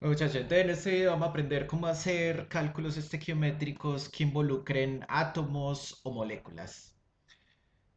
Muchachos, entonces en este video vamos a aprender cómo hacer cálculos estequiométricos que involucren átomos o moléculas.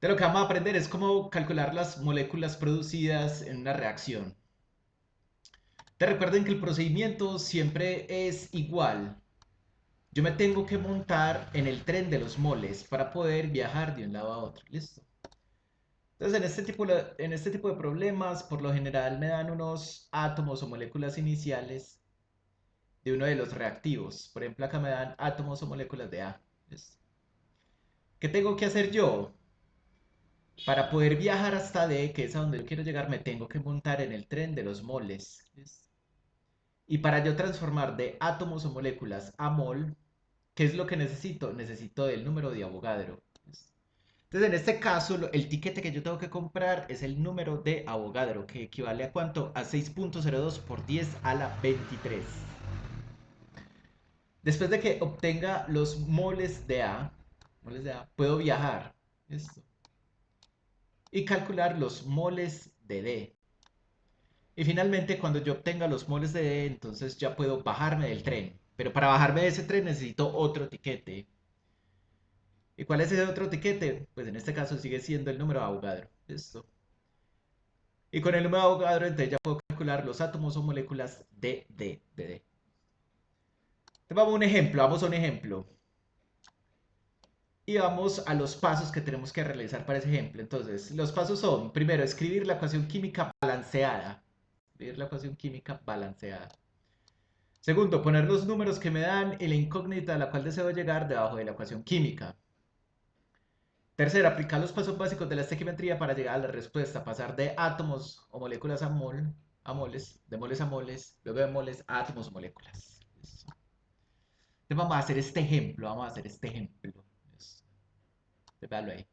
De lo que vamos a aprender es cómo calcular las moléculas producidas en una reacción. Te recuerden que el procedimiento siempre es igual. Yo me tengo que montar en el tren de los moles para poder viajar de un lado a otro. ¿Listo? Entonces en este tipo de problemas, por lo general me dan unos átomos o moléculas iniciales de uno de los reactivos. Por ejemplo, acá me dan átomos o moléculas de A. ¿Listo? ¿Qué tengo que hacer yo? Para poder viajar hasta D, que es a donde yo quiero llegar, me tengo que montar en el tren de los moles. ¿Listo? Y para yo transformar de átomos o moléculas a mol, ¿qué es lo que necesito? Necesito el número de Avogadro. ¿Listo? Entonces, en este caso, el tiquete que yo tengo que comprar es el número de Avogadro, que equivale a cuánto? A 6.02 por 10 a la 23. Después de que obtenga los moles de A, puedo viajar. ¿Listo? Y calcular los moles de D. Y finalmente, cuando yo obtenga los moles de D, entonces ya puedo bajarme del tren. Pero para bajarme de ese tren necesito otro tiquete. ¿Y cuál es ese otro tiquete? Pues en este caso sigue siendo el número de Avogadro. ¿Listo? Y con el número de Avogadro, entonces ya puedo calcular los átomos o moléculas de D. Entonces vamos a un ejemplo. Y vamos a los pasos que tenemos que realizar para ese ejemplo. Entonces, los pasos son, primero, escribir la ecuación química balanceada. Escribir la ecuación química balanceada. Segundo, poner los números que me dan y la incógnita a la cual deseo llegar debajo de la ecuación química. Tercero, aplicar los pasos básicos de la estequiometría para llegar a la respuesta. Pasar de átomos o moléculas a moles, de moles a moles, luego de moles a átomos o moléculas. Listo. Entonces vamos a hacer este ejemplo, vamos a hacer este ejemplo. Listo. Entonces, véalo ahí.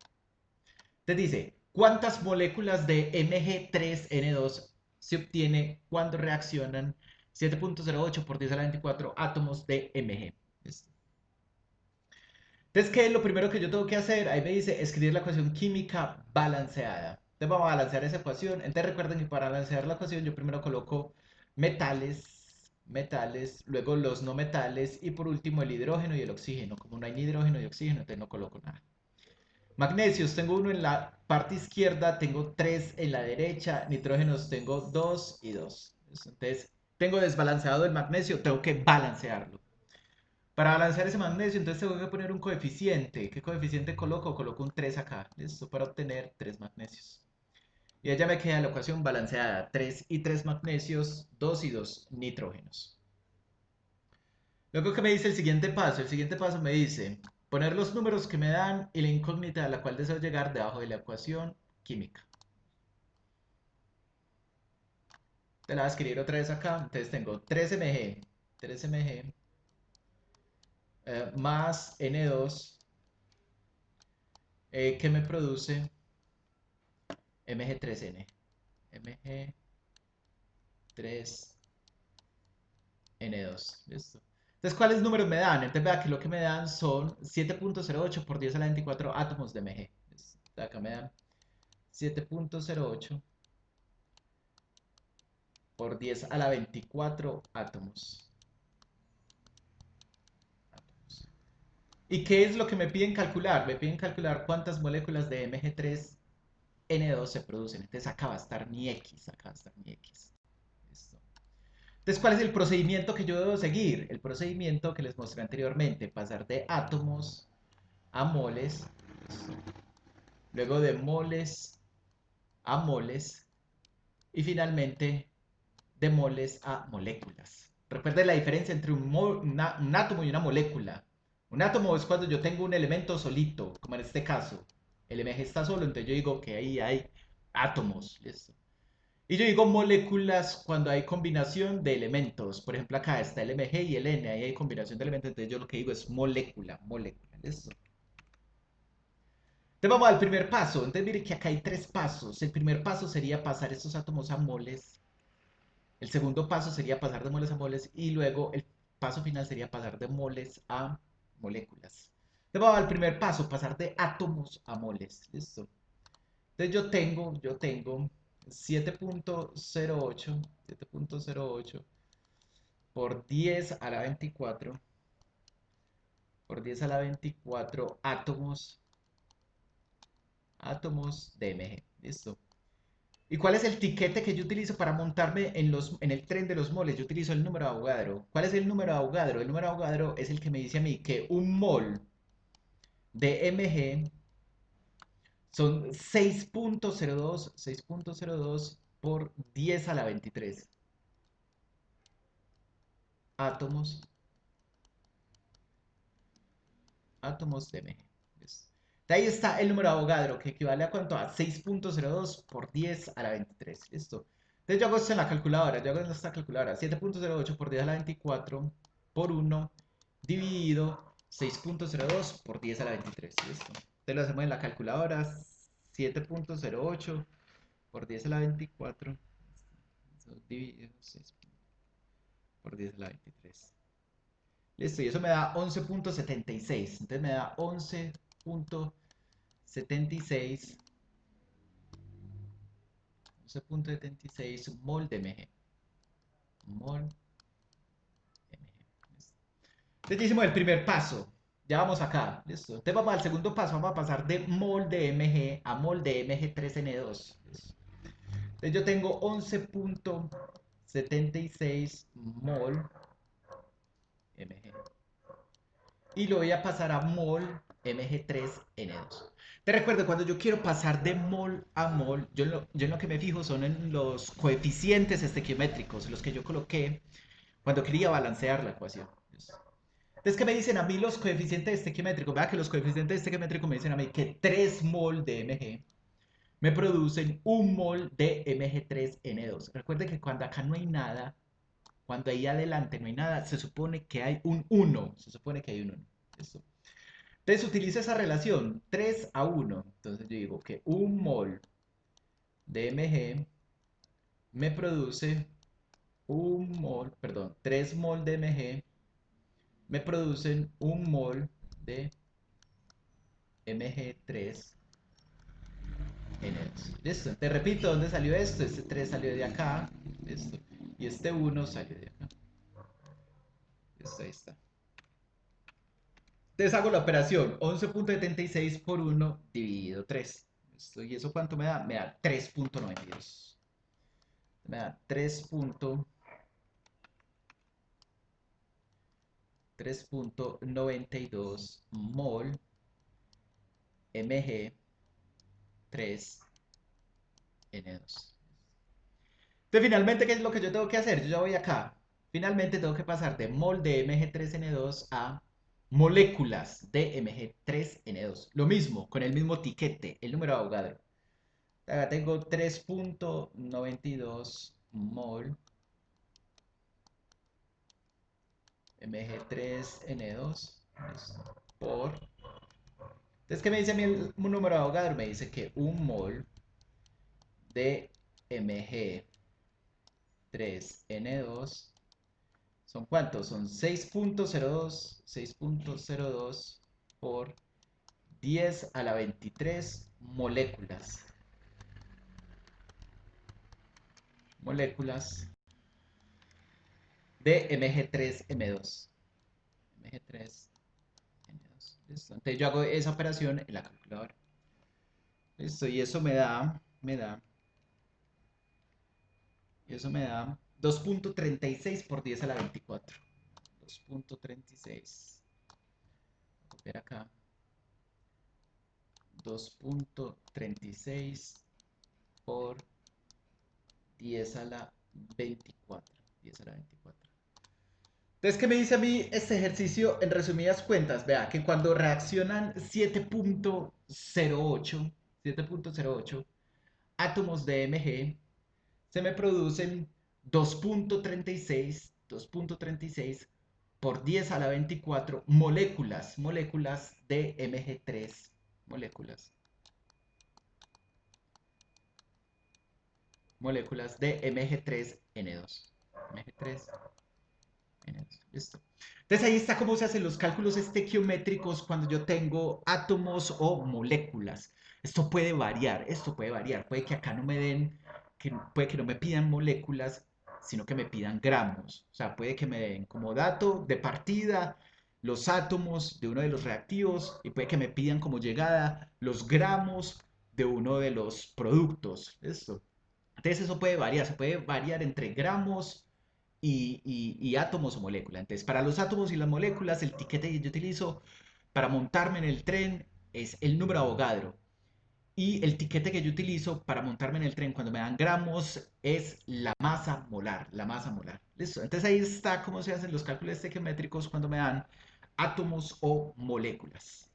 Te dice, ¿cuántas moléculas de Mg3N2 se obtiene cuando reaccionan 7.08 por 10 a la 24 átomos de Mg? ¿Listo? Entonces, ¿qué es lo primero que yo tengo que hacer? Ahí me dice escribir la ecuación química balanceada. Entonces vamos a balancear esa ecuación. Entonces recuerden que para balancear la ecuación yo primero coloco metales, luego los no metales y por último el hidrógeno y el oxígeno. Como no hay ni hidrógeno ni oxígeno, entonces no coloco nada. Magnesios, tengo uno en la parte izquierda, tengo tres en la derecha, nitrógenos tengo dos y dos. Entonces, tengo desbalanceado el magnesio, tengo que balancearlo. Para balancear ese magnesio, entonces tengo que poner un coeficiente. ¿Qué coeficiente coloco? Coloco un 3 acá, ¿listo? Para obtener 3 magnesios. Y ya me queda la ecuación balanceada, 3 y 3 magnesios, 2 y 2 nitrógenos. Luego, ¿qué me dice el siguiente paso? El siguiente paso me dice poner los números que me dan y la incógnita a la cual deseo llegar debajo de la ecuación química. Te la voy a escribir otra vez acá. Entonces tengo 3Mg más N2 que me produce Mg3N. Mg3N2. ¿Listo? Entonces, ¿cuáles números me dan? Entonces, vea que lo que me dan son 7.08 por 10 a la 24 átomos de Mg. ¿Listo? Acá me dan 7.08 por 10 a la 24 átomos. ¿Y qué es lo que me piden calcular? Me piden calcular cuántas moléculas de Mg3N2 se producen. Entonces acá va a estar mi X, acá va a estar mi X. ¿Listo? Entonces, ¿cuál es el procedimiento que yo debo seguir? El procedimiento que les mostré anteriormente, pasar de átomos a moles, luego de moles a moles y finalmente de moles a moléculas. Recuerden la diferencia entre un átomo y una molécula. Un átomo es cuando yo tengo un elemento solito, como en este caso. El MG está solo, entonces yo digo que ahí hay átomos. ¿Listo? Y yo digo moléculas cuando hay combinación de elementos. Por ejemplo, acá está el Mg y el N, ahí hay combinación de elementos, entonces yo lo que digo es molécula. ¿Listo? Entonces vamos al primer paso. Entonces mire que acá hay tres pasos. El primer paso sería pasar estos átomos a moles. El segundo paso sería pasar de moles a moles y luego el paso final sería pasar de moles a moléculas. Entonces vamos al primer paso, pasar de átomos a moles. ¿Listo? Entonces yo tengo 7.08 por 10 a la 24 por 10 a la 24 átomos de Mg. Listo. ¿Y cuál es el tiquete que yo utilizo para montarme en el tren de los moles? Yo utilizo el número de Avogadro. ¿Cuál es el número de Avogadro? El número de Avogadro es el que me dice a mí que un mol de Mg son 6.02 por 10 a la 23 átomos, átomos de Mg. ¿Listo? De ahí está el número de Avogadro, que equivale a cuánto? A 6.02 por 10 a la 23. ¿Listo? Entonces yo hago esto en la calculadora. Yo hago en esta calculadora. 7.08 por 10 a la 24 por 1 dividido 6.02 por 10 a la 23. ¿Listo? Entonces lo hacemos en la calculadora. 7.08 por 10 a la 24 dividido 6 por 10 a la 23. Listo, y eso me da 11.76. Entonces me da 11.76 mol de Mg. Mol de Mg. Entonces ya hicimos el primer paso. Ya vamos acá. Listo. Entonces vamos al segundo paso. Vamos a pasar de mol de Mg a mol de Mg3N2. Listo. Entonces yo tengo 11.76 mol Mg. Y lo voy a pasar a mol Mg3N2. Te recuerdo, cuando yo quiero pasar de mol a mol, yo en lo que me fijo son en los coeficientes estequiométricos, los que yo coloqué cuando quería balancear la ecuación. Entonces, ¿qué me dicen a mí los coeficientes estequiométricos? Vea que los coeficientes estequiométricos me dicen a mí que 3 mol de Mg me producen 1 mol de Mg3N2. Recuerde que cuando acá no hay nada, cuando ahí adelante no hay nada, se supone que hay un 1. Se supone que hay un 1. ¿Listo? Entonces utiliza esa relación 3 a 1. Entonces yo digo que 1 mol de Mg me produce 3 mol de Mg me producen 1 mol de Mg3N2. Listo. Te repito, ¿dónde salió esto? Este 3 salió de acá. Listo. Y este 1 salió de acá. Listo, ahí está. Entonces hago la operación 11.76 por 1 dividido 3. ¿Listo? ¿Y eso cuánto me da? Me da 3.92. Me da 3.92 mol Mg3N2. Entonces, finalmente, ¿qué es lo que yo tengo que hacer? Yo ya voy acá. Finalmente, tengo que pasar de mol de Mg3N2 a moléculas de Mg3N2. Lo mismo, con el mismo tiquete, el número de Avogadro. Acá tengo 3.92 mol Mg3N2 por... Entonces, ¿qué me dice a mí el número de Avogadro? Me dice que un mol de Mg3N2 ¿son cuántos? Son 6.02 por 10 a la 23 moléculas. Moléculas de Mg3M2. Mg3M2. Listo. Entonces yo hago esa operación en la calculadora. Listo. Y eso me da 2.36 por 10 a la 24. 2.36. Copiar acá. 2.36 por 10 a la 24. 10 a la 24. Entonces, ¿qué me dice a mí este ejercicio en resumidas cuentas? Vea que cuando reaccionan 7.08 átomos de Mg, se me producen 2.36 por 10 a la 24 moléculas de Mg3, moléculas de Mg3N2. Mg3N2. Listo. Entonces ahí está cómo se hacen los cálculos estequiométricos cuando yo tengo átomos o moléculas. Esto puede variar. Puede que acá no me den, puede que no me pidan moléculas, sino que me pidan gramos. O sea, puede que me den como dato de partida los átomos de uno de los reactivos y puede que me pidan como llegada los gramos de uno de los productos. ¿Listo? Entonces eso se puede variar entre gramos y átomos o moléculas. Entonces, para los átomos y las moléculas, el tiquete que yo utilizo para montarme en el tren es el número Avogadro. Y el tiquete que yo utilizo para montarme en el tren cuando me dan gramos es la masa molar, la masa molar. ¿Listo? Entonces ahí está cómo se hacen los cálculos estequiométricos cuando me dan átomos o moléculas.